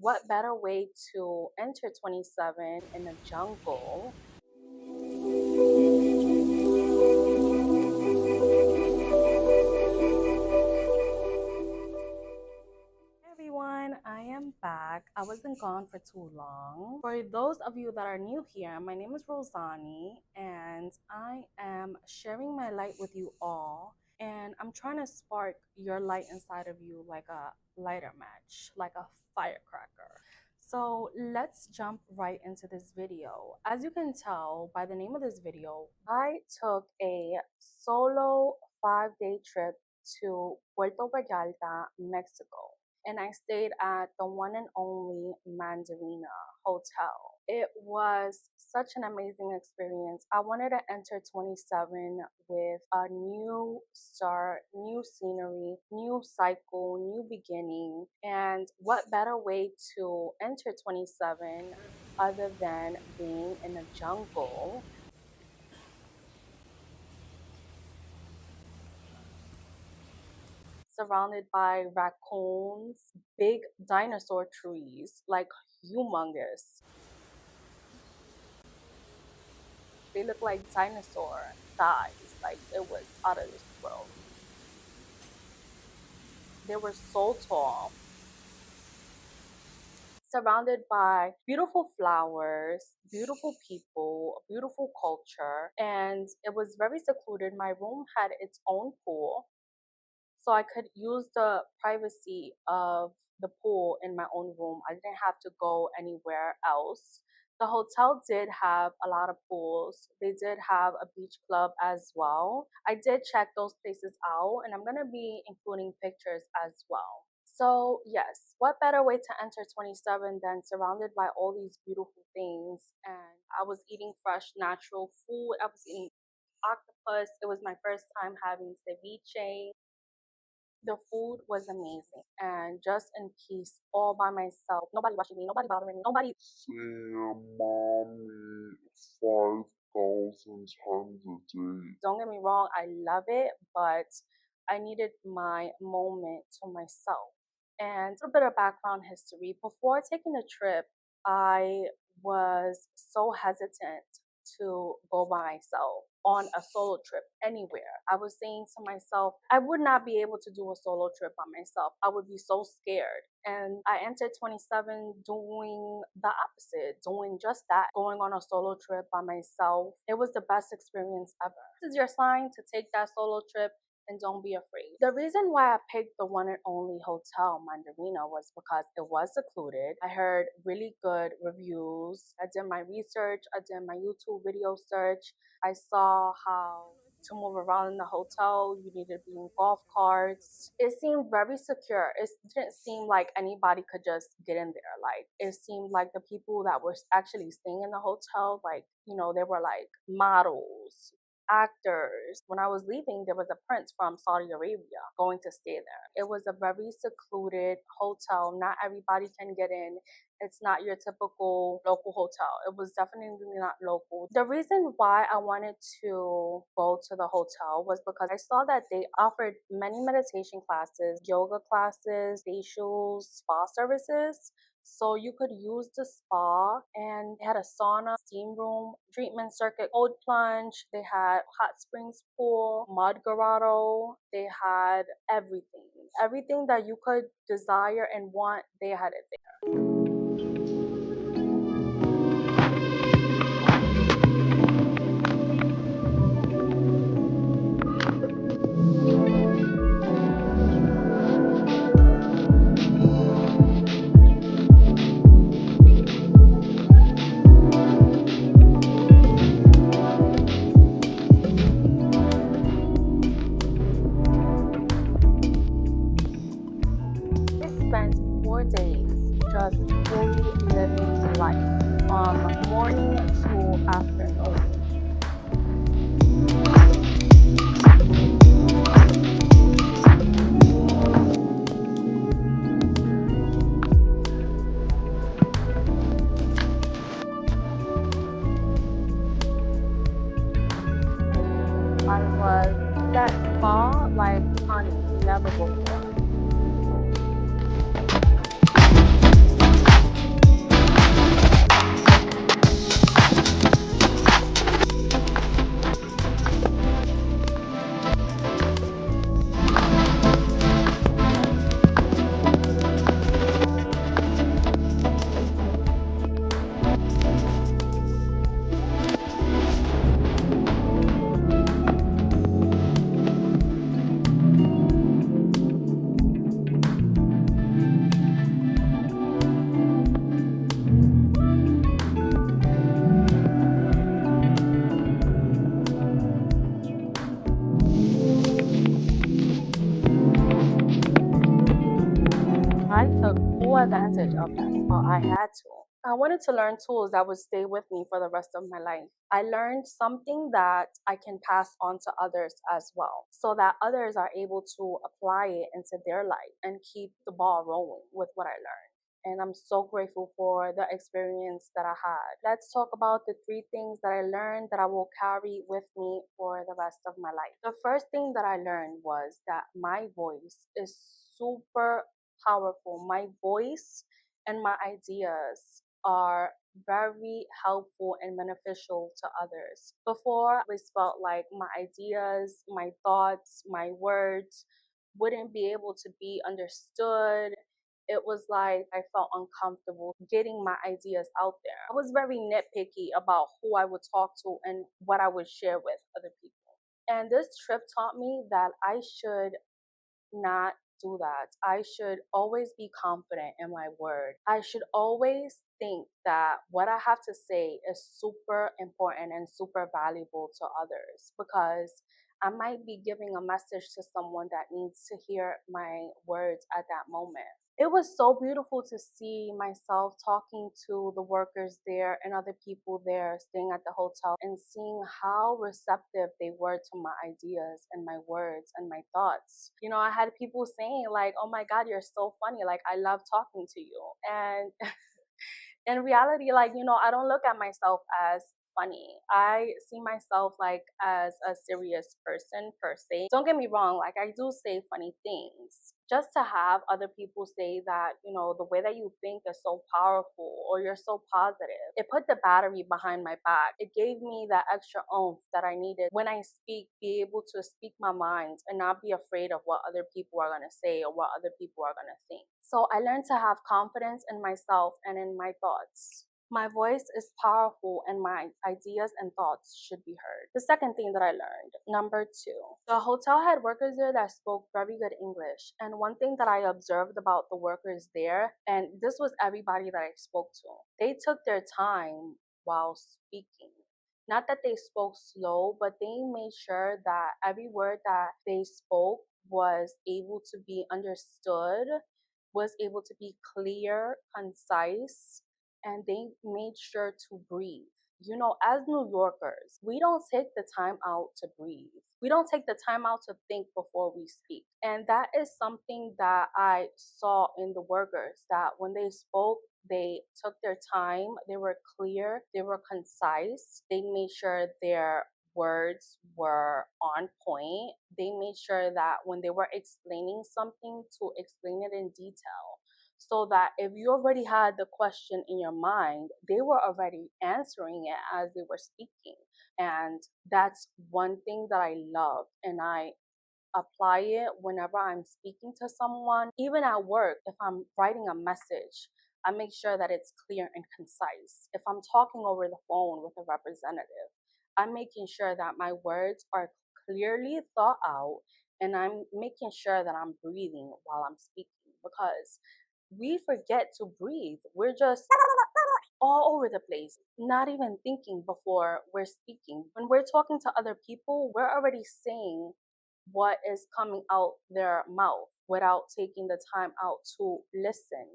what better way to enter 27 in the jungle? Hey everyone, I am back. I wasn't gone for too long. For those of you that are new here, my name is Rosani and I am sharing my light with you all. And I'm trying to spark your light inside of you like a lighter match, like a firecracker. So let's jump right into this video. As you can tell by the name of this video, I took a solo 5-day trip to Puerto Vallarta, Mexico, and I stayed at the One and Only Mandarina Hotel. It was such an amazing experience. I wanted to enter 27 with a new start, new scenery, new cycle, new beginning. And what better way to enter 27 other than being in a jungle, surrounded by raccoons, big dinosaur trees, like humongous. They look like dinosaur thighs, like it was out of this world. They were so tall, surrounded by beautiful flowers, beautiful people, beautiful culture, and it was very secluded. My room had its own pool, so I could use the privacy of the pool in my own room. I didn't have to go anywhere else. The hotel did have a lot of pools. They did have a beach club as well. I did check those places out, and I'm going to be including pictures as well. So, yes, what better way to enter 27 than surrounded by all these beautiful things? And I was eating fresh, natural food. I was eating octopus. It was my first time having ceviche. The food was amazing and just in peace, all by myself. Nobody rushing me, nobody bothering me, nobody. See mommy 5,000 times a day. Don't get me wrong, I love it, but I needed my moment to myself. And a little bit of background history. Before taking the trip, I was so hesitant to go by myself on a solo trip anywhere. I was saying to myself, I would not be able to do a solo trip by myself. I would be so scared. And I entered 27 doing the opposite, doing just that, going on a solo trip by myself. It was the best experience ever. This is your sign to take that solo trip and don't be afraid. The reason why I picked the One and Only Hotel Mandarina was because it was secluded. I heard really good reviews. I did my research. I did my YouTube video search. I saw how to move around in the hotel, you needed to be in golf carts. It seemed very secure. It didn't seem like anybody could just get in there. Like, it seemed like the people that were actually staying in the hotel, like, they were like models, actors. When I was leaving, there was a prince from Saudi Arabia going to stay there. It was a very secluded hotel. Not everybody can get in. It's not your typical local hotel. It was definitely not local. The reason why I wanted to go to the hotel was because I saw that they offered many meditation classes, yoga classes, facials, spa services. So you could use the spa, and they had a sauna, steam room, treatment circuit, cold plunge. They had hot springs pool, mud grotto. They had everything. Everything that you could desire and want, they had it there. Spent 4 days just fully living life from morning to afternoon. I was that spa like honey, never before. of that spot. I had to. I wanted to learn tools that would stay with me for the rest of my life. I learned something that I can pass on to others as well, so that others are able to apply it into their life and keep the ball rolling with what I learned. And I'm so grateful for the experience that I had. Let's talk about the three things that I learned that I will carry with me for the rest of my life. The first thing that I learned was that my voice is super powerful. My voice and my ideas are very helpful and beneficial to others. Before, I always felt like my ideas, my thoughts, my words wouldn't be able to be understood. It was like I felt uncomfortable getting my ideas out there. I was very nitpicky about who I would talk to and what I would share with other people. And this trip taught me that I should not do that. I should always be confident in my word. I should always think that what I have to say is super important and super valuable to others, because I might be giving a message to someone that needs to hear my words at that moment. It was so beautiful to see myself talking to the workers there and other people there staying at the hotel, and seeing how receptive they were to my ideas and my words and my thoughts. You know, I had people saying, like, oh my God, you're so funny. Like, I love talking to you. And in reality, like, I don't look at myself as funny. I see myself like as a serious person per se. Don't get me wrong, like I do say funny things. Just to have other people say that, the way that you think is so powerful or you're so positive, it put the battery behind my back. It gave me that extra oomph that I needed when I speak, be able to speak my mind and not be afraid of what other people are going to say or what other people are going to think. So I learned to have confidence in myself and in my thoughts. My voice is powerful and my ideas and thoughts should be heard. The second thing that I learned, number two, the hotel had workers there that spoke very good English. And one thing that I observed about the workers there, and this was everybody that I spoke to, they took their time while speaking. Not that they spoke slow, but they made sure that every word that they spoke was able to be understood, was able to be clear, concise, and they made sure to breathe. As New Yorkers, we don't take the time out to breathe. We don't take the time out to think before we speak. And that is something that I saw in the workers, that when they spoke, they took their time, they were clear, they were concise, they made sure their words were on point. They made sure that when they were explaining something, to explain it in detail, so that if you already had the question in your mind, they were already answering it as they were speaking. And that's one thing that I love, and I apply it whenever I'm speaking to someone. Even at work, if I'm writing a message, I make sure that it's clear and concise. If I'm talking over the phone with a representative, I'm making sure that my words are clearly thought out, and I'm making sure that I'm breathing while I'm speaking, because we forget to breathe. We're just all over the place, not even thinking before we're speaking. When we're talking to other people, we're already saying what is coming out their mouth without taking the time out to listen.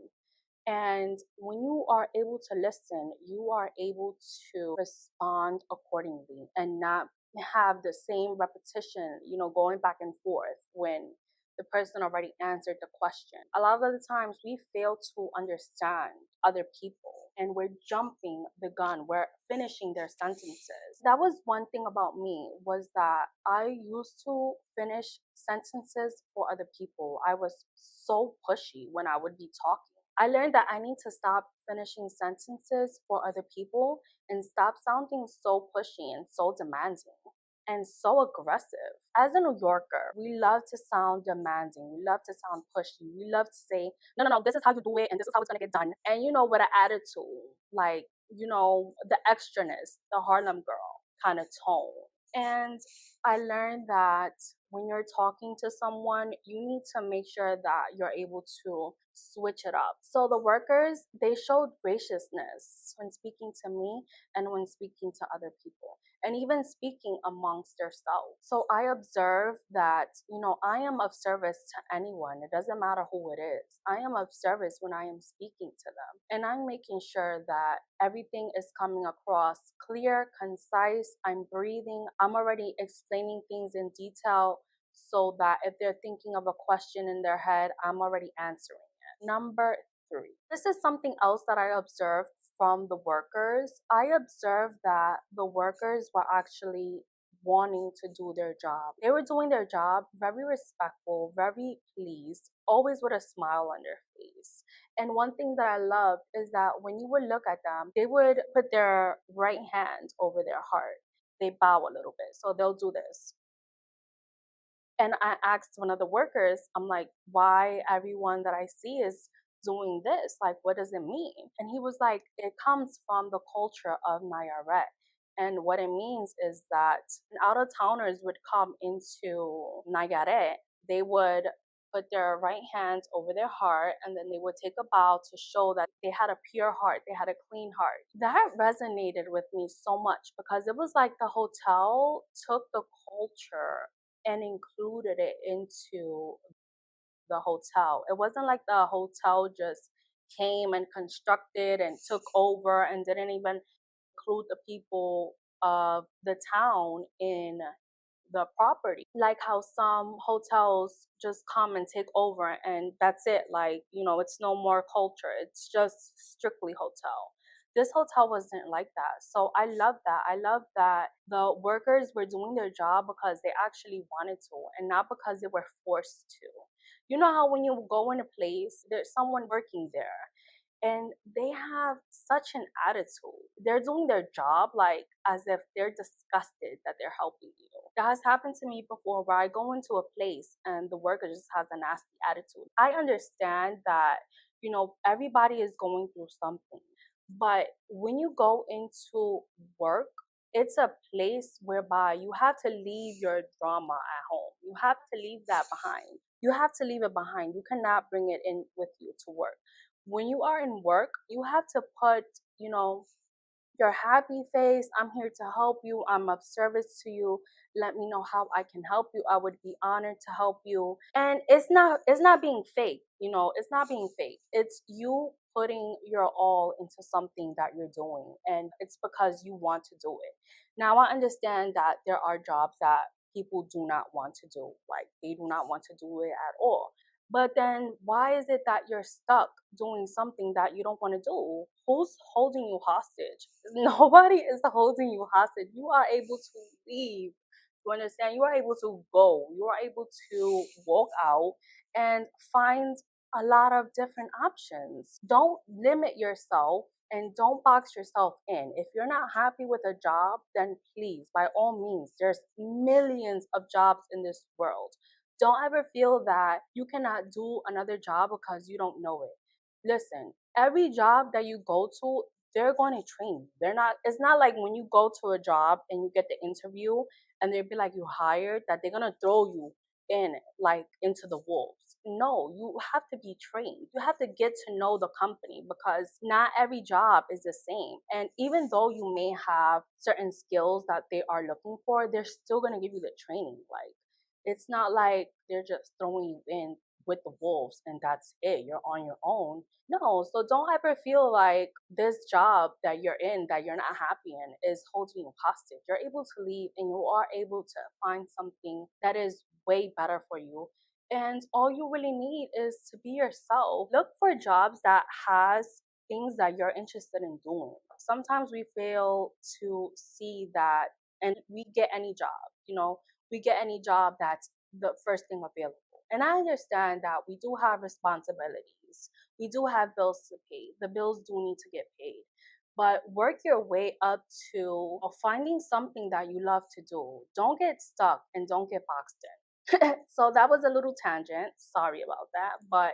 And when you are able to listen, you are able to respond accordingly and not have the same repetition, going back and forth when the person already answered the question. A lot of the times we fail to understand other people and we're jumping the gun. We're finishing their sentences. That was one thing about me, was that I used to finish sentences for other people. I was so pushy when I would be talking. I learned that I need to stop finishing sentences for other people and stop sounding so pushy and so demanding and so aggressive. As a New Yorker, we love to sound demanding. We love to sound pushy. We love to say, no, no, no, this is how you do it and this is how it's gonna get done. And with an attitude, like, the extraness, the Harlem girl kind of tone. And I learned that when you're talking to someone, you need to make sure that you're able to switch it up. So the workers, they showed graciousness when speaking to me and when speaking to other people, and even speaking amongst themselves. So I observe that, I am of service to anyone. It doesn't matter who it is. I am of service when I am speaking to them. And I'm making sure that everything is coming across clear, concise. I'm breathing. I'm already explaining things in detail so that if they're thinking of a question in their head, I'm already answering it. Number three. This is something else that I observed from the workers. I observed that the workers were actually wanting to do their job. They were doing their job very respectful, very pleased, always with a smile on their face. And one thing that I loved is that when you would look at them, they would put their right hand over their heart. They bow a little bit. So they'll do this. And I asked one of the workers, I'm like, why everyone that I see is doing this? Like, what does it mean? And he was like, it comes from the culture of Nayaret. And what it means is that out of towners would come into Nayaret, they would put their right hand over their heart and then they would take a bow to show that they had a pure heart, they had a clean heart. That resonated with me so much because it was like the hotel took the culture and included it into the hotel. It wasn't like the hotel just came and constructed and took over and didn't even include the people of the town in the property. Like how some hotels just come and take over and that's it. Like, it's no more culture. It's just strictly hotel. This hotel wasn't like that. So I love that. I love that the workers were doing their job because they actually wanted to and not because they were forced to. You know how when you go in a place, there's someone working there and they have such an attitude. They're doing their job like as if they're disgusted that they're helping you. That has happened to me before where I go into a place and the worker just has a nasty attitude. I understand that, everybody is going through something. But when you go into work, it's a place whereby you have to leave your drama at home. You have to leave that behind. You have to leave it behind. You cannot bring it in with you to work. When you are in work, you have to put, your happy face. I'm here to help you. I'm of service to you. Let me know how I can help you. I would be honored to help you. And it's not being fake, it's not being fake. It's you putting your all into something that you're doing and it's because you want to do it. Now I understand that there are jobs that people do not want to do. Like they do not want to do it at all. But then why is it that you're stuck doing something that you don't want to do? Who's holding you hostage? Nobody is holding you hostage. You are able to leave. You understand? You are able to go. You are able to walk out and find a lot of different options. Don't limit yourself and don't box yourself in. If you're not happy with a job, then please, by all means, there's millions of jobs in this world. Don't ever feel that you cannot do another job because you don't know it. Listen, every job that you go to, they're going to train you. It's not like when you go to a job and you get the interview and they'll be like, you hired, that they're going to throw you in like into the wolves. No, you have to be trained. You have to get to know the company because not every job is the same. And even though you may have certain skills that they are looking for, they're still going to give you the training. Like, it's not like they're just throwing you in with the wolves and that's it. You're on your own. No, so don't ever feel like this job that you're in that you're not happy in is holding you hostage. You're able to leave and you are able to find something that is way better for you. And all you really need is to be yourself. Look for jobs that has things that you're interested in doing. Sometimes we fail to see that and we get any job, we get any job that's the first thing available. And I understand that we do have responsibilities. We do have bills to pay. The bills do need to get paid. But work your way up to finding something that you love to do. Don't get stuck and don't get boxed in. So that was a little tangent. Sorry about that. But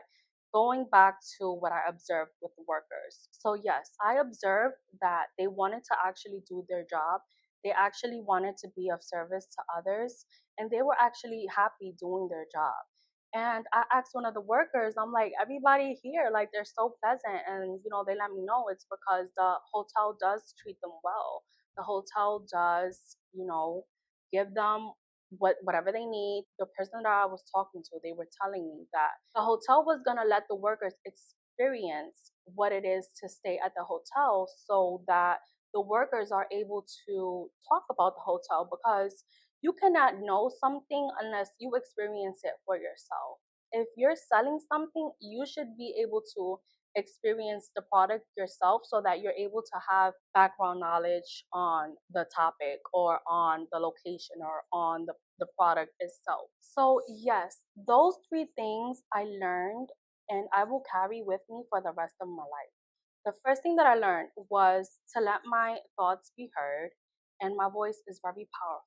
going back to what I observed with the workers. So, yes, I observed that they wanted to actually do their job. They actually wanted to be of service to others and they were actually happy doing their job. And I asked one of the workers, I'm like, everybody here, like, they're so pleasant. And, they let me know it's because the hotel does treat them well. The hotel does, give them whatever they need. The person that I was talking to, they were telling me that the hotel was gonna let the workers experience what it is to stay at the hotel so that the workers are able to talk about the hotel, because you cannot know something unless you experience it for yourself. If you're selling something, you should be able to experience the product yourself so that you're able to have background knowledge on the topic or on the location or on the product itself. So, yes, those three things I learned and I will carry with me for the rest of my life. The first thing that I learned was to let my thoughts be heard, and my voice is very powerful.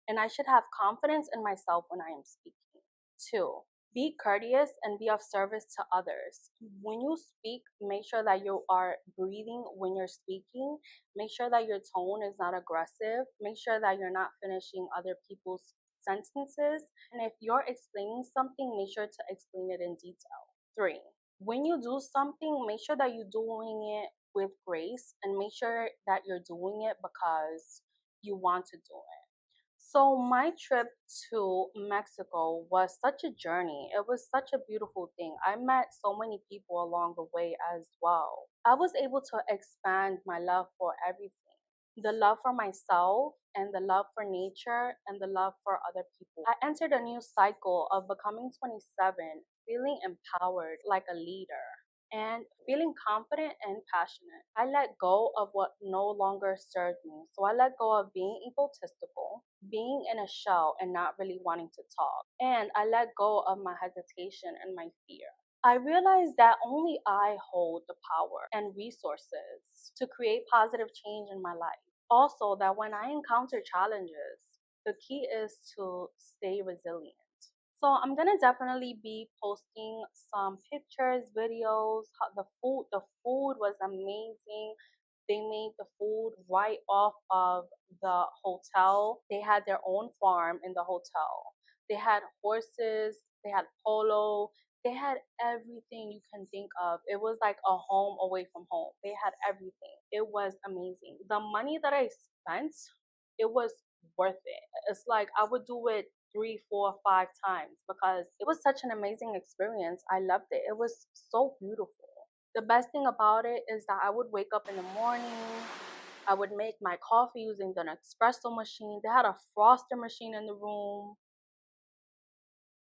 And I should have confidence in myself when I am speaking. Two, be courteous and be of service to others. When you speak, make sure that you are breathing when you're speaking. Make sure that your tone is not aggressive. Make sure that you're not finishing other people's sentences. And if you're explaining something, make sure to explain it in detail. Three, when you do something, make sure that you're doing it with grace and make sure that you're doing it because you want to do it. So, my trip to Mexico was such a journey. It was such a beautiful thing. I met so many people along the way as well. I was able to expand my love for everything, the love for myself, and the love for nature, and the love for other people. I entered a new cycle of becoming 27, feeling empowered like a leader and feeling confident and passionate. I let go of what no longer served me. So I let go of being egotistical, being in a shell and not really wanting to talk. And I let go of my hesitation and my fear. I realized that only I hold the power and resources to create positive change in my life. Also, that when I encounter challenges, the key is to stay resilient. So I'm gonna definitely be posting some pictures, videos. The food was amazing. They made the food right off of the hotel. They had their own farm in the hotel. They had horses, they had polo, they had everything you can think of. It was like a home away from home. They had everything. It was amazing. The money that I spent, it was worth it. It's like I would do it three, four, 5 times because it was such an amazing experience. I loved it. It was so beautiful. The best thing about it is that I would wake up in the morning. I would make my coffee using the espresso machine. They had a froster machine in the room.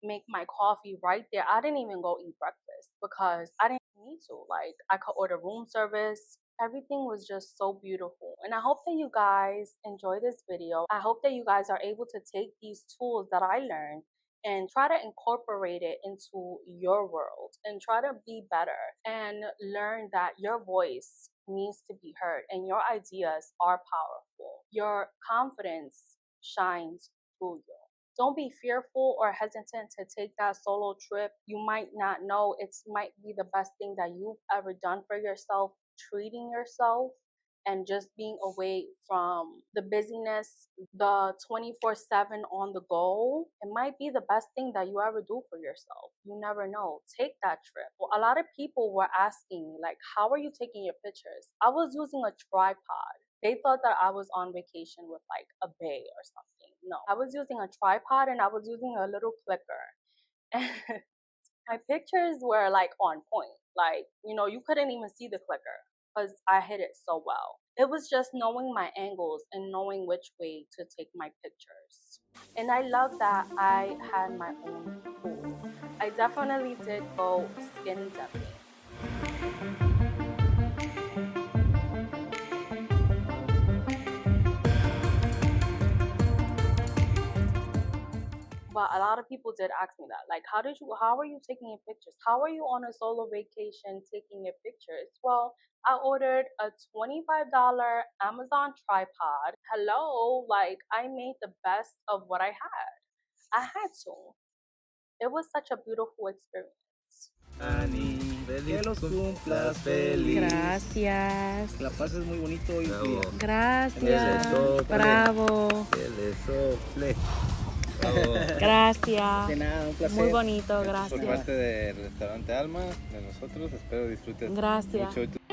Make my coffee right there. I didn't even go eat breakfast because I didn't need to. Like, I could order room service. Everything was just so beautiful. And I hope that you guys enjoy this video. I hope that you guys are able to take these tools that I learned and try to incorporate it into your world and try to be better and learn that your voice needs to be heard and your ideas are powerful. Your confidence shines through you. Don't be fearful or hesitant to take that solo trip. You might not know, it might be the best thing that you've ever done for yourself, treating yourself and just being away from the busyness, the 24/7 on the go. It might be the best thing that you ever do for yourself. You never know. Take that trip. Well, a lot of people were asking me, like, how are you taking your pictures? I was using a tripod. They thought that I was on vacation with like a bay or something. No, I was using a tripod and I was using a little clicker. And my pictures were like on point. Like, you couldn't even see the clicker because I hit it so well. It was just knowing my angles and knowing which way to take my pictures. And I love that I had my own tool. I definitely did go skin dipping. But a lot of people did ask me that. Like, how are you taking your pictures? How are you on a solo vacation taking your pictures? Well, I ordered a $25 Amazon tripod. Hello, like I made the best of what I had. I had to. It was such a beautiful experience. Ani, feliz que los cumplas feliz. Gracias. Que la pases muy bonito hoy día. Gracias. Que le sople. Bravo. Que le sople. Gracias. De nada, un placer. Muy bonito, Por gracias. parte del restaurante Alma, de nosotros, espero disfrutes Gracias. mucho.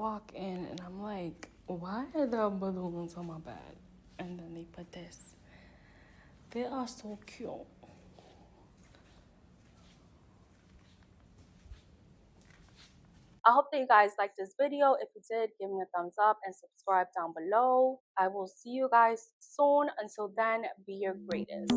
walk in and I'm like, why are there balloons on my bed? And then they put this. They are so cute. I hope that you guys liked this video. If you did, give me a thumbs up and subscribe down below. I will see you guys soon. Until then, be your greatest.